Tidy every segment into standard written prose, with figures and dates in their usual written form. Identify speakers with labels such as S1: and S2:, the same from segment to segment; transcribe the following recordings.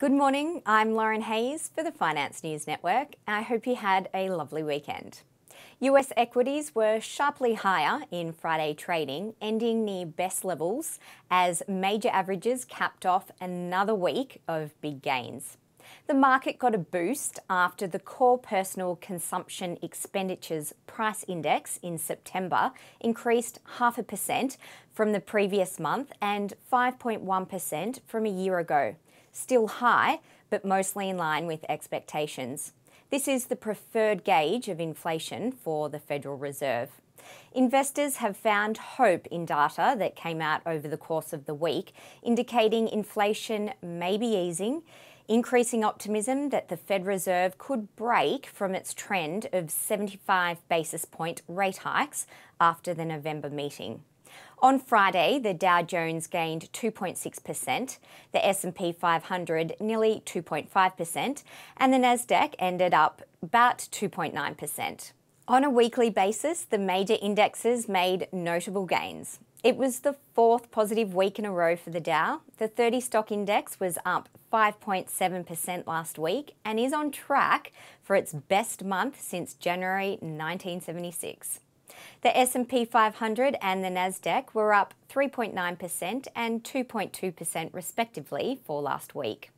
S1: Good morning, I'm Lauren Hayes for the Finance News Network. I hope you had a lovely weekend. US equities were sharply higher in Friday trading, ending near best levels as major averages capped off another week of big gains. The market got a boost after the core personal consumption expenditures price index in September increased 0.5% from the previous month and 5.1% from a year ago. Still high, but mostly in line with expectations. This is the preferred gauge of inflation for the Federal Reserve. Investors have found hope in data that came out over the course of the week, indicating inflation may be easing, increasing optimism that the Fed Reserve could break from its trend of 75 basis point rate hikes after the November meeting. On Friday, the Dow Jones gained 2.6%, the S&P 500 nearly 2.5%, and the Nasdaq ended up about 2.9%. On a weekly basis, the major indexes made notable gains. It was the fourth positive week in a row for the Dow. The 30 stock index was up 5.7% last week and is on track for its best month since January 1976. The S&P 500 and the Nasdaq were up 3.9% and 2.2% respectively for last week.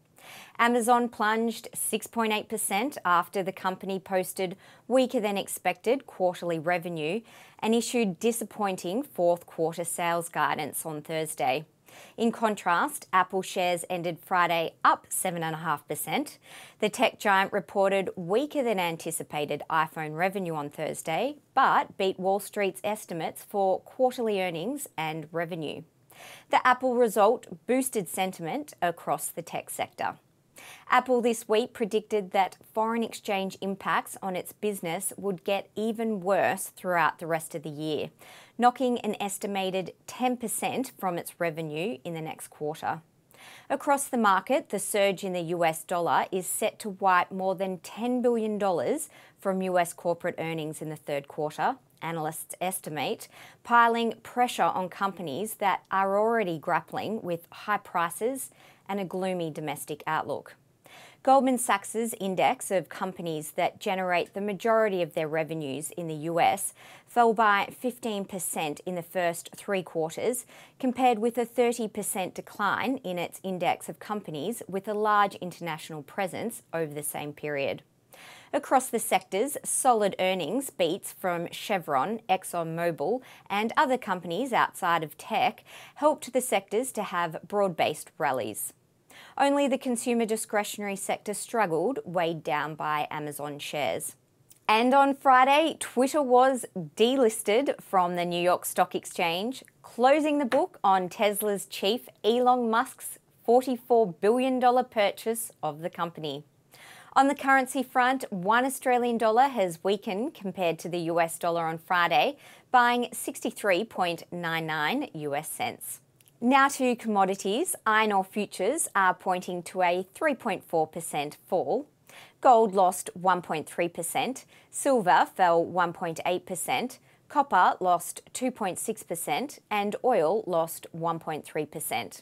S1: Amazon plunged 6.8% after the company posted weaker than expected quarterly revenue and issued disappointing fourth quarter sales guidance on Thursday. In contrast, Apple shares ended Friday up 7.5%. The tech giant reported weaker than anticipated iPhone revenue on Thursday, but beat Wall Street's estimates for quarterly earnings and revenue. The Apple result boosted sentiment across the tech sector. Apple this week predicted that foreign exchange impacts on its business would get even worse throughout the rest of the year, knocking an estimated 10% from its revenue in the next quarter. Across the market, the surge in the US dollar is set to wipe more than $10 billion from US corporate earnings in the third quarter, analysts estimate, piling pressure on companies that are already grappling with high prices and a gloomy domestic outlook. Goldman Sachs's index of companies that generate the majority of their revenues in the US fell by 15% in the first three quarters, compared with a 30% decline in its index of companies with a large international presence over the same period. Across the sectors, solid earnings beats from Chevron, ExxonMobil and other companies outside of tech helped the sectors to have broad-based rallies. Only the consumer discretionary sector struggled, weighed down by Amazon shares. And on Friday, Twitter was delisted from the New York Stock Exchange, closing the book on Tesla's chief Elon Musk's $44 billion purchase of the company. On the currency front, one Australian dollar has weakened compared to the US dollar on Friday, buying 63.99 US cents. Now to commodities. Iron ore futures are pointing to a 3.4% fall. Gold lost 1.3%, silver fell 1.8%, copper lost 2.6% and oil lost 1.3%.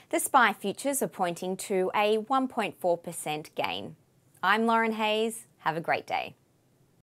S1: The SPI futures are pointing to a 1.4% gain. I'm Lauren Hayes. Have a great day.